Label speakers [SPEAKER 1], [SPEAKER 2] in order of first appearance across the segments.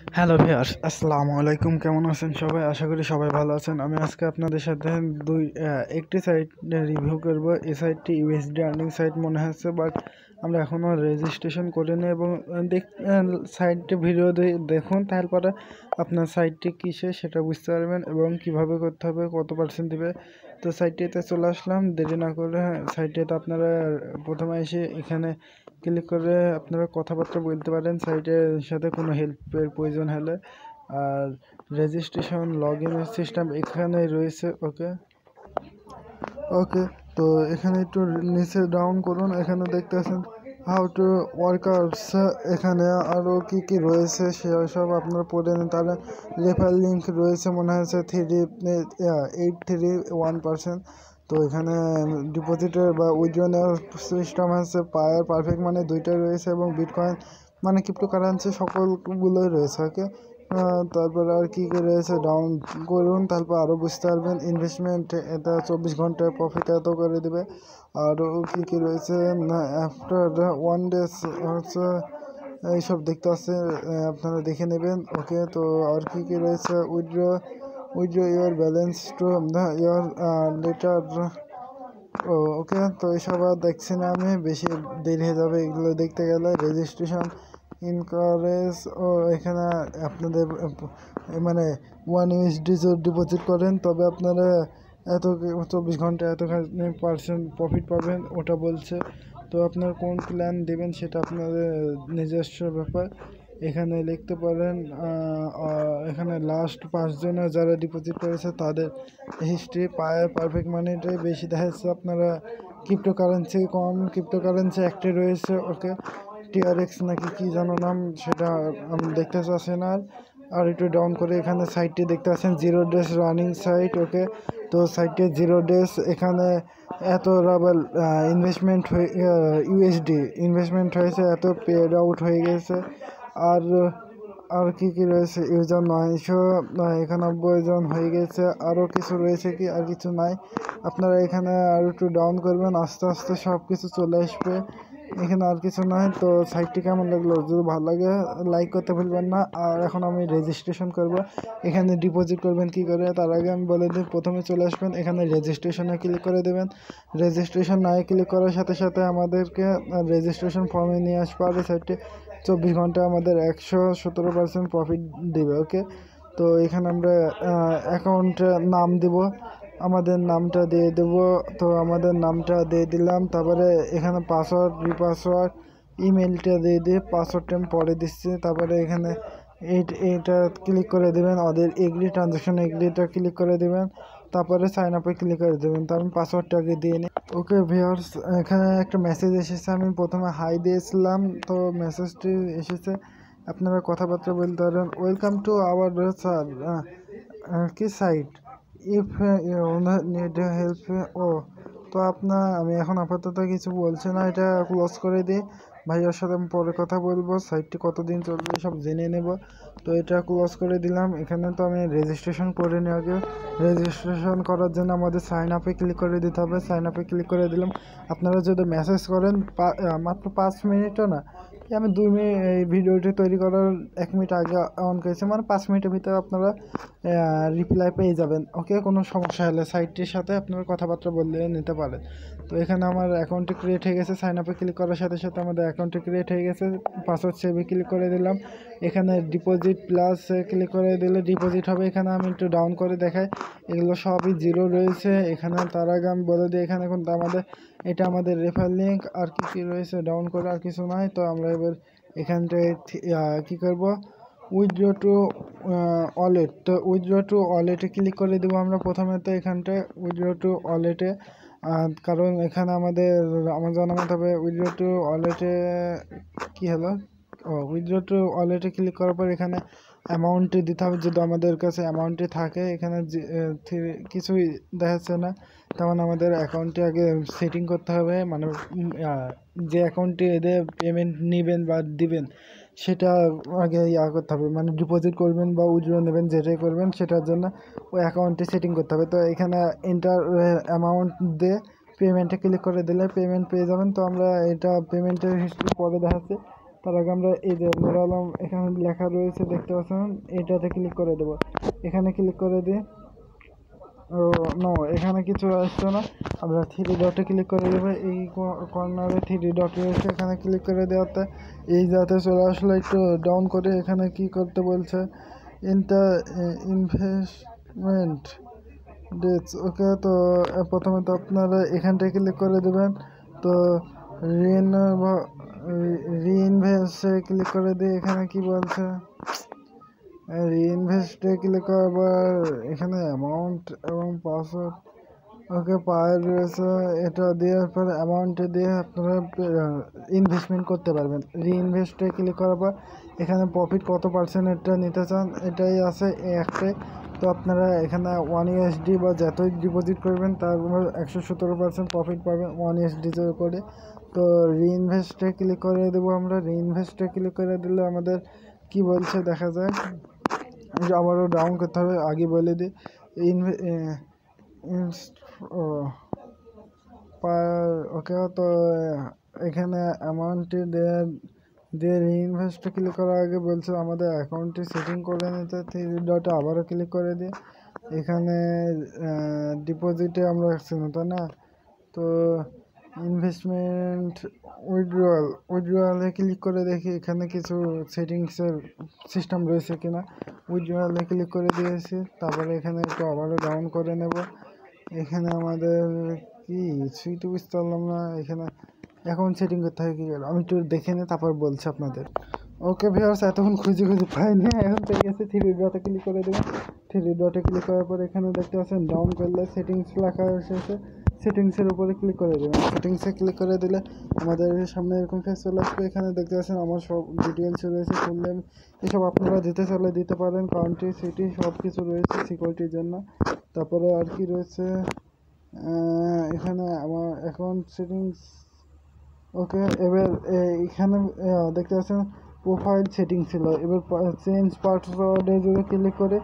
[SPEAKER 1] Hello viewers, আসসালামু আলাইকুম। কেমন আছেন সবাই? আশা করি সবাই ভালো আছেন। আমি আজকে আপনাদের সাথে একটি সাইট রিভিউ করব। এই সাইটটি ইউএসডি আর্নিং সাইট মনে হচ্ছে, বাট আমরা এখনও রেজিস্ট্রেশন করিনি এবং সাইটটি ভিডিও দেখুন, তারপরে আপনার সাইটটি কিসে সেটা বুঝতে পারবেন এবং কিভাবে করতে হবে, কত পার্সেন্ট দিবে। তো সাইটটিতে চলে আসলাম, দেরি না করে। সাইটটিতে আপনারা প্রথমে এসে এখানে ক্লিক করে আপনারা কথাবার্তা বলতে পারেন সাইটের সাথে কোনো হেল্পের প্রয়োজন হলে। আর রেজিস্ট্রেশন লগ ইনের সিস্টেম এখানে রয়েছে। ওকে ওকে তো এখানে একটু নিচে ডাউন করুন, এখানে দেখতে পাচ্ছেন হাউ টু ওয়ার্কার্স। এখানে আরও কি কি রয়েছে সেসব আপনারা পড়ে নিন। তারা রেফার লিঙ্ক রয়েছে মনে হচ্ছে 831%। তো এখানে ডিপোজিটের বা উইথড্র নেওয়ার সিস্টেম আছে, পায়ার পারফেক্ট মানে দুইটাই রয়েছে এবং বিটকয়েন মানে ক্রিপ্টোকারেন্সি সকলগুলোই রয়েছে। ওকে তারপর আর কি কি রয়েছে ডাউন করুন, তারপর আরও বুঝতে পারবেন। ইনভেস্টমেন্ট এটা 24 ঘন্টায় প্রফিট এত করে দেবে। আরও কী কী রয়েছে আফটার 1 ডেজ হচ্ছে এইসব দেখতে আসছে, আপনারা দেখে নেবেন। ওকে তো আর কি কি রয়েছে withdraw your balance to your letter. Okay তো এইসব আর দেখছি না, আমি বেশি দেরি হয়ে যাবে এগুলো দেখতে গেলে। রেজিস্ট্রেশন ইনকারেজ ও এখানে আপনাদের মানে 1 USD ডিপোজিট করেন তবে আপনারা এত 24 ঘন্টা এতখানি পার্সেন্ট প্রফিট পাবেন ওটা বলছে। তো আপনার কোন প্ল্যান দেবেন সেটা আপনাদের নিজস্ব ব্যাপার। এখানে লিখতে পারেন। এখানে লাস্ট 5 জনের যারা ডিপোজিট করেছে তাদের হিস্ট্রি পায় পারফেক্ট মানিটাই বেশি দেখাচ্ছে। আপনারা ক্রিপ্টোকারেন্সি একটি রয়েছে। ওকে TRX নাকি কি জানো নাম, সেটা আমি দেখতে চাচ্ছি না। আর একটু ডাউন করে এখানে সাইটটি দেখতে পাচ্ছেন 0 ডেজ রানিং সাইট। ওকে তো সাইটে 0 ডেজ এখানে এত রাবার ইনভেস্টমেন্ট হয়ে ইউএসডি ইনভেস্টমেন্ট হয়েছে, এত পেড আউট হয়ে গেছে। আর আর কি কি রয়েছে ইউজার 991 জন হয়ে গেছে। আরও কিছু রয়েছে কি? আর কিছু নাই। আপনারা এখানে আর একটু ডাউন করবেন, আস্তে আস্তে সব কিছু চলে আসবে। এখানে আর কিছু নাই। তো সাইটটি কেমন লাগলো? যদি ভালো লাগে লাইক করতে ভুলবেন না। আর এখন আমি রেজিস্ট্রেশন করব। এখানে ডিপোজিট করবেন কি করে তার আগে আমি বলে দিই। প্রথমে চলে আসবেন, এখানে রেজিস্ট্রেশনে ক্লিক করে দেবেন। রেজিস্ট্রেশন নাই ক্লিক করার সাথে সাথে আমাদেরকে রেজিস্ট্রেশন ফর্মে নিয়ে আসবে। আর সাইটটি 24 ঘন্টা আমাদের 117% প্রফিট দেবে। ওকে তো এখানে আমরা অ্যাকাউন্টের নাম দিব, আমাদের নামটা দিয়ে দেব। তো আমাদের নামটা দিয়ে দিলাম, তারপরে এখানে পাসওয়ার্ড রিপাসওয়ার্ড ইমেলটা দিয়ে দিয়ে পাসওয়ার্ডটা আমি পরে দিচ্ছি। তারপরে এখানে এইটা ক্লিক করে দেবেন, ওদের এগ্রি ট্রানজ্যাকশন এগ্রিটা ক্লিক করে দেবেন, তারপরে সাইন আপে ক্লিক করে দেবেন। তো আমি পাসওয়ার্ডটা আগে দিয়ে নিই। ওকে ভিউয়ার্স, এখানে একটা মেসেজ এসেছে, আমি প্রথমে হাই দিয়েছিলাম তো মেসেজটি এসেছে। আপনারা কথাবার্তা বলতে পারেন। ওয়েলকাম টু আওয়ার স্যার কি সাইট ইফ নিড হেল্প। ও তো আমি এখন আপাতত কিছু বলছি না, এটা ক্লোজ করে দিই। ভাইয়ার সাথে আমি পরে কথা বলবো, সাইটটি কতদিন চলবে সব জেনে নেব। তো এটা ক্লোজ করে দিলাম। এখানে তো আমি রেজিস্ট্রেশন করে নিই আগে। রেজিস্ট্রেশন করার জন্য আমাদের সাইন আপে ক্লিক করে দিতে হবে। সাইন আপে ক্লিক করে দিলাম। আপনারা যদি মেসেজ করেন মাত্র 5 মিনিটও না, আমি 2 মিনিট এই ভিডিওটি তৈরি করার 1 মিনিট আগে অন করেছি, মানে 5 মিনিটের ভিতরে আপনারা রিপ্লাই পেয়ে যাবেন। ওকে কোনো সমস্যা হলে সাইটটির সাথে আপনারা কথাবার্তা বলে নিতে পারেন। তো এখানে আমার অ্যাকাউন্টটি ক্রিয়েট হয়ে গেছে। সাইন আপে ক্লিক করার সাথে সাথে আমাদের অ্যাকাউন্টটি ক্রিয়েট হয়ে গেছে। পাসওয়ার্ড সেভে ক্লিক করে দিলাম। এখানে ডিপোজিট প্লাস ক্লিক করে দিলে ডিপোজিট হবে। এখানে আমি একটু ডাউন করে দেখাই, এগুলো সবই 0 রয়েছে। এখানে তার আগে আমি বলে দিই, এখানে কিন্তু এটা আমাদের রেফার লিঙ্ক। আর কি কি রয়েছে ডাউন করে আর কিছু নাই। তো আমরা এবার এখানটায় কী করব, উইথড্র টু ওয়ালেট। তো উইথড্র টু ওয়ালেটে ক্লিক করে দেবো আমরা প্রথমে। তো এখানটায় উইথড্র টু ওয়ালেটে, কারণ এখানে আমার জানা মতো হবে উইথড্র টু ওয়ালেটে কী হলো, উইথড্র টু ওয়ালেটে ক্লিক করার পর এখানে অ্যামাউন্টটি দিতে হবে, যদি আমাদের কাছে অ্যামাউন্টটি থাকে। এখানে কিছুই দেখাচ্ছে না, তেমন আমাদের অ্যাকাউন্টটি আগে সেটিং করতে হবে, মানে যে অ্যাকাউন্টটি এদের পেমেন্ট নেবেন বা দিবেন সেটা আগে করতে হবে, মানে ডিপোজিট করবেন বা উইথড্র নেবেন যেটাই করবেন সেটার জন্য ওই অ্যাকাউন্টটি সেটিং করতে হবে। তো এখানে এন্টার অ্যামাউন্ট দিয়ে পেমেন্টে ক্লিক করে দিলে পেমেন্ট পেয়ে যাবেন। তো আমরা এটা পেমেন্টের হিস্ট্রি পরে দেখাচ্ছি। তার আগে আমরা এই যে নুর আলম এখানে লেখা রয়েছে দেখতে পাচ্ছেন, এটাতে ক্লিক করে দেব। এখানে ক্লিক করে দিয়ে নো, এখানে কিছু আসছে না, আমরা থ্রি ডটে ক্লিক করে দেবো। এই কর্নারে থ্রি ডট রয়েছে, এখানে ক্লিক করে দেওয়াতে এই যাতে চলে আসলে একটু ডাউন করে এখানে কি করতে বলছে, ইনভেস্টমেন্ট ডেটস। ওকে, তো প্রথমে তো আপনারা এখানটায় ক্লিক করে দেবেন। তো রিইনভেস্টে ক্লিক করে দিয়ে এখানে কি বলছে, রিইনভেস্টে ক্লিক করার এখানে অ্যামাউন্ট এবং পাসওয়ার্ড ওকে পাওয়া রয়েছে। এটা দেওয়ার পর অ্যামাউন্টে দিয়ে আপনারা ইনভেস্টমেন্ট করতে পারবেন। রিইনভেস্টে ক্লিক করার পর এখানে প্রফিট কত পার্সেন্ট এটা নিতে চান এটাই আছে একটাই। তো আপনারা এখানে 1 USD বা যতই ডিপোজিট করবেন তার 117% প্রফিট পাবেন 1 USD করে। তো রিইনভেস্টে ক্লিক করে দেবো আমরা। রিইনভেস্টে ক্লিক করে দিলে আমাদের কি বলছে দেখা যায়, আবারও ডাউন করতে হবে, আগে বলে দিই। ওকে, তো এখানে অ্যামাউন্টটি দিয়ে রিইনভেস্টে ক্লিক করার আগে বলছে আমাদের অ্যাকাউন্টটি সেটিং করে নিতে। থ্রি ডটে আবারও ক্লিক করে দিই। এখানে ডিপোজিটে আমরা রাখছি না, তাই না? তো ইনভেস্টমেন্ট উইথড্রয়ালে ক্লিক করে দেখি এখানে কিছু সেটিংসের সিস্টেম রয়েছে কিনা। উইথড্রয়ালে ক্লিক করে দিয়েছি, তারপরে এখানে একটু আবারও ডাউন করে নেব। এখানে আমাদের কি কিছুই তো বুঝতে পারলাম না, এখানে অ্যাকাউন্ট সেটিং করতে হয় কি করে আমি একটু দেখে নিই, তারপর বলছি আপনাদের। ওকে ভিউয়ার্স, এতক্ষণ খুঁজে পাইনি, এখন পেয়ে গেছে। থ্রি ডটে ক্লিক করে দেবেন। থ্রি ডটে ক্লিক করার পর এখানে দেখতে পাচ্ছেন ডাউন করলে সেটিংস লেখা এসেছে, সেটিংসের উপরে ক্লিক করে দেবেন। সেটিংসে ক্লিক করে দিলে আমাদের সামনে এরকম ফেস চলে আসবে। এখানে দেখতে পাচ্ছেন আমার সব ডিটেলস রয়েছে, ফুল নেম এসব আপনারা দিতে চাইলে দিতে পারেন, কান্ট্রি সিটি সব কিছু রয়েছে সিকিউরিটির জন্য। তারপরে আর কি রয়েছে এখানে আমার অ্যাকাউন্ট সেটিংস। ওকে, এবার এখানে দেখতে পাচ্ছেন প্রোফাইল সেটিং ছিল, এবার চেঞ্জ পাসওয়ার্ডে যদি ক্লিক করে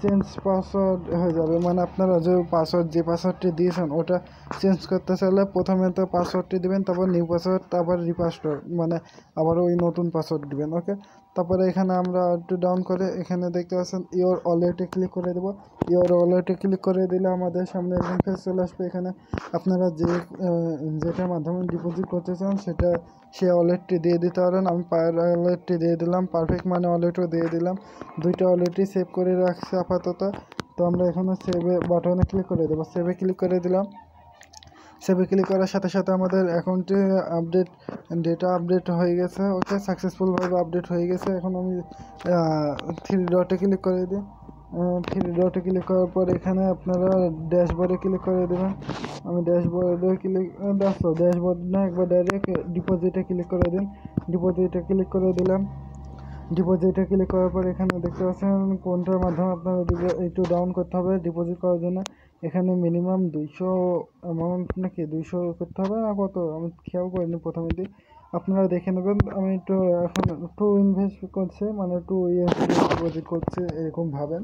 [SPEAKER 1] চেঞ্জ পাসওয়ার্ড হয়ে যাবে। মানে আপনারা যে পাসওয়ার্ডটি দিয়েছেন ওটা চেঞ্জ করতে চাইলে প্রথমে তো পাসওয়ার্ডটি দেবেন, তারপর নিউ পাসওয়ার্ড, তারপর রিপাসওয়ার্ড, মানে আবার ওই নতুন পাসওয়ার্ড দেবেন। ওকে, তারপরে এখানে আমরা একটু ডাউন করে এখানে দেখতে পাচ্ছেন ইওর ওয়ালেটে ক্লিক করে দেবো। ইওর ওয়ালেটে ক্লিক করে দিলে আমাদের সামনে এরকম ফেস চলে আসবে। এখানে আপনারা যেটার মাধ্যমে ডিপোজিট করতে চান সেটা সে ওয়ালেটটি দিয়ে দিতে পারেন। আমি পায়ের ওয়ালেটটি দিয়ে দিলাম, পারফেক্ট মানি ওয়ালেটও দিয়ে দিলাম, দুইটা ওয়ালেটই সেভ করে রাখছি আপাতত। তো আমরা এখানে সেভে বাটনে ক্লিক করে দেবো। সেভে ক্লিক করে দিলাম। সেভে ক্লিক করার সাথে সাথে আমাদের অ্যাকাউন্টে ডেটা আপডেট হয়ে গেছে। ওকে, সাকসেসফুলভাবে আপডেট হয়ে গেছে। এখন আমি থ্রি ডটে ক্লিক করে দিই। থ্রি ডটে ক্লিক করার পর এখানে আপনারা ড্যাশবোর্ডে ক্লিক করে দেবেন। আমি ড্যাশবোর্ডে ড্যাশবোর্ড না, একবার ডাইরেক্ট ডিপোজিটে ক্লিক করে দিন। ডিপোজিটে ক্লিক করে দিলাম। ডিপোজিটে ক্লিক করার পর এখানে দেখতে পাচ্ছেন কোনটার মাধ্যমে আপনারা একটু ডাউন করতে হবে ডিপোজিট করার জন্য। এখানে মিনিমাম 200 অ্যামাউন্ট নাকি 200 করতে হবে না, কত আমি খেয়াল করিনি প্রথমে দিই, আপনারা দেখে নেবেন। আমি একটু এখন টু ইনভেস্ট করছে, মানে টু ইয়ার্স ডিপোজিট করছে এরকম ভাবেন।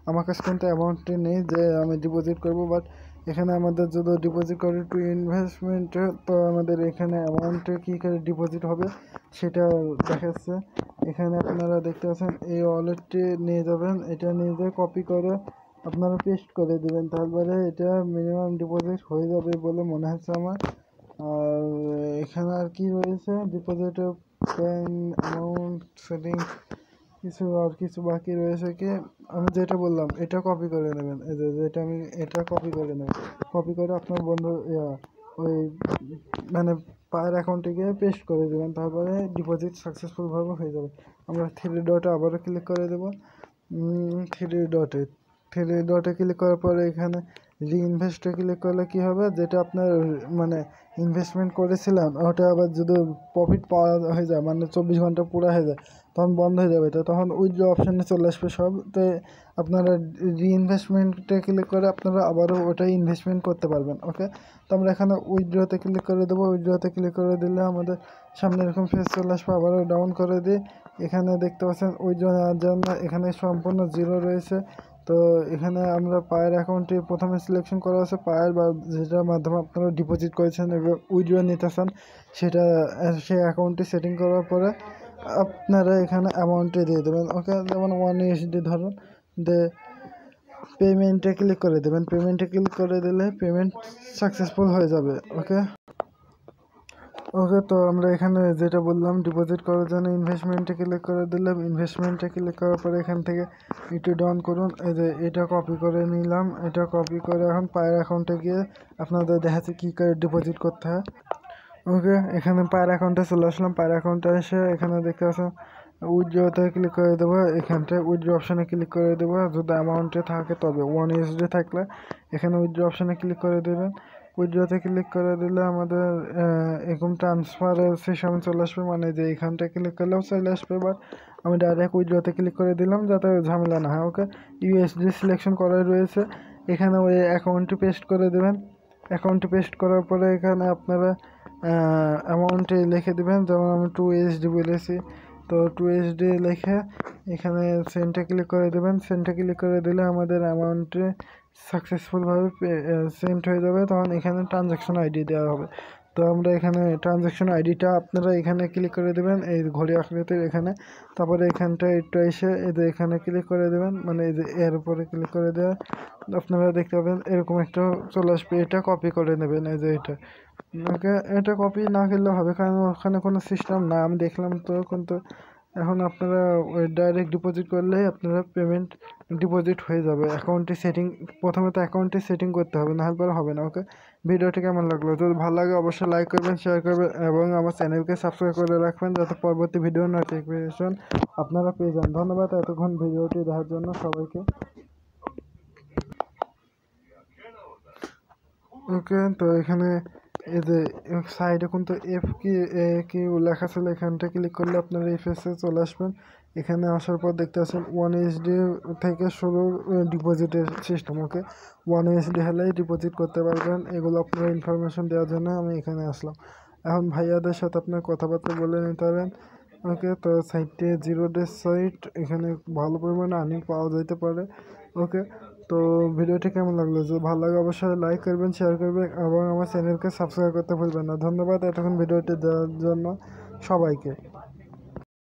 [SPEAKER 1] আমার কাছে কিন্তু অ্যামাউন্টটি নেই যে আমি ডিপোজিট করব, বাট এখানে আমাদের যদি ডিপোজিট করে টু ইনভেস্টমেন্টে, তো আমাদের এখানে অ্যামাউন্টে কী করে ডিপোজিট হবে সেটা দেখাচ্ছে। এখানে আপনারা দেখতে পাচ্ছেন এই ওয়ালেটটি নিয়ে যাবেন, এটা নিয়ে যেয়ে কপি করে আপনারা পেস্ট করে দেবেন, তারপরে এটা মিনিমাম ডিপোজিট হয়ে যাবে বলে মনে হচ্ছে আমার। আর এখানে আর কি রয়েছে, ডিপোজিটের প্ল্যান, অ্যামাউন্ট সেটিং, কিছু বাকি রয়েছে কি, আমি যেটা বললাম এটা কপি করে নেবেন। এই যেটা আমি এটা কপি করে নেবেন, কপি করে আপনার বন্ধু ওই মানে পায়ের অ্যাকাউন্টে গিয়ে পেস্ট করে দেবেন, তারপরে ডিপোজিট সাকসেসফুলভাবে হয়ে যাবে। আমরা থ্রি ডটে আবারও ক্লিক করে দেবো। থ্রি ডটে ক্লিক করার পরে এখানে রিইনভেস্টে ক্লিক করলে কী হবে, যেটা আপনার মানে ইনভেস্টমেন্ট করেছিলেন ওটা আবার যদি প্রফিট পাওয়া হয়ে যায়, মানে 24 ঘন্টা পুরো হয়ে যায়, তখন বন্ধ হয়ে যাবে। তো তখন উইথড্র অপশানে চলে আসবে সব। তো আপনারা রিইনভেস্টমেন্টে ক্লিক করে আপনারা আবারও ওটাই ইনভেস্টমেন্ট করতে পারবেন। ওকে, তো আমরা এখানে উইথড্রতে ক্লিক করে দেবো। উইথড্রতে ক্লিক করে দিলে আমাদের সামনে এরকম ফেস চলে আসবে। আবারও ডাউন করে দিই। এখানে দেখতে পাচ্ছেন উইথড্র নেওয়ার জন্য এখানে সম্পূর্ণ জিরো রয়েছে। তো এখানে আমরা পায়ের অ্যাকাউন্টটি প্রথমে সিলেকশন করা আছে, পায়ের বা যেটার মাধ্যমে আপনারা ডিপোজিট করেছেন এবং উইথড্র নিতে চান সেটা সেই অ্যাকাউন্টটি সেটিং করার পরে আপনারা এখানে অ্যামাউন্টে দিয়ে দেবেন। ওকে, যেমন 1 USD ধরুন, দে পেমেন্টে ক্লিক করে দেবেন। পেমেন্টে ক্লিক করে দিলে পেমেন্ট সাকসেসফুল হয়ে যাবে। ওকে ওকে, তো আমরা এখানে যেটা বললাম ডিপোজিট করার জন্য ইনভেস্টমেন্টে ক্লিক করে দিলাম। ইনভেস্টমেন্টে ক্লিক করার পরে এখান থেকে একটু ডাউন করুন। এই যে এটা কপি করে নিলাম। এটা কপি করে এখন পায়ের অ্যাকাউন্টে গিয়ে আপনাদের দেখাচ্ছি কী করে ডিপোজিট করতে হয়। ওকে, এখানে পায়ের অ্যাকাউন্টে চলে আসলাম। পায়ের অ্যাকাউন্টে এসে এখানে দেখতে পাচ্ছেন উইথড্রতে ক্লিক করে দেবো। এখানটায় উইথড্র অপশানে ক্লিক করে দেবো। যদি অ্যামাউন্টে থাকে তবে 1 USD থাকলে এখানে উইথড্র অপশানে ক্লিক করে দেবেন। উইথড্রতে ক্লিক করে দিলে আমাদের এরকম ট্রান্সফারের সেশন চলে আসবে, মানে যে এখানটায় ক্লিক করলেও চলে আসবে। বাট আমি ডাইরেক্ট উইথড্রতে ক্লিক করে দিলাম যাতে ঝামেলা না হয়। ওকে, ইউএসডি সিলেকশন করাই রয়েছে। এখানে ওই অ্যাকাউন্টটি পেস্ট করে দেবেন। অ্যাকাউন্টটি পেস্ট করার পরে এখানে আপনারা অ্যামাউন্টে লিখে দেবেন। যেমন আমি 2 USD বলেছি, তো 2 USD লিখে এখানে সেন্টে ক্লিক করে দেবেন। সেন্টে ক্লিক করে দিলে আমাদের অ্যামাউন্টে সাকসেসফুলভাবে সেন্ট হয়ে যাবে। তখন এখানে ট্রানজ্যাকশন আইডি দেওয়া হবে। তো আমরা এখানে ট্রানজ্যাকশন আইডিটা আপনারা এখানে ক্লিক করে দেবেন, এই ঘড়ি আকৃতির এখানে। তারপরে এখানটা একটু এসে এই যে এখানে ক্লিক করে দেবেন, মানে এই যে এর উপরে ক্লিক করে দেওয়া আপনারা দেখতে পাবেন এরকম একটা চলে আসবে। এটা কপি করে নেবেন, এই যে এটা। ওকে, এটা কপি না করলে হবে, কারণ ওখানে কোনো সিস্টেম না আমি দেখলাম তো। কিন্তু এখন আপনারা ওই ডাইরেক্ট ডিপোজিট করলেই আপনারা পেমেন্ট ডিপোজিট হয়ে যাবে। অ্যাকাউন্টে সেটিং, প্রথমে তো অ্যাকাউন্টে সেটিং করতে হবে, না হলে পরে হবে না। ওকে, ভিডিওটি কেমন লাগলো? যদি ভালো লাগে অবশ্যই লাইক করবেন, শেয়ার করবেন এবং আমার চ্যানেলকে সাবস্ক্রাইব করে রাখবেন যাতে পরবর্তী ভিডিও নোটিফিকেশন আপনারা পেয়ে যান। ধন্যবাদ এতক্ষণ ভিডিওটি দেখার জন্য সবাইকে। ওকে, তো এখানে এই যে সাইডে কিন্তু কি লেখা ছিল, এখানটা ক্লিক করলে আপনারা এই পেজে চলে আসবেন। এখানে আসার পর দেখতে পাচ্ছেন 1 USD থেকে শুরু ডিপোজিটের সিস্টেম। ওকে, 1 USD হলেই ডিপোজিট করতে পারবেন। এগুলো আপনারা ইনফরমেশন দেওয়ার জন্য আমি এখানে আসলাম। এখন ভাইয়াদের সাথে আপনার কথাবার্তা বলে নিতে পারেন। ওকে, তো সাইটে 0 ডেজ সাইট, এখানে ভালো পরিমাণে আর্নিং পাওয়া যেতে পারে। ওকে, তো ভিডিওটি কেমন লাগলো? যদি ভালো লাগে অবশ্যই লাইক করবেন, শেয়ার করবেন এবং আমার চ্যানেলকে সাবস্ক্রাইব করতে ভুলবেন না। ধন্যবাদ এতক্ষণ ভিডিওটি দেওয়ার জন্য সবাইকে।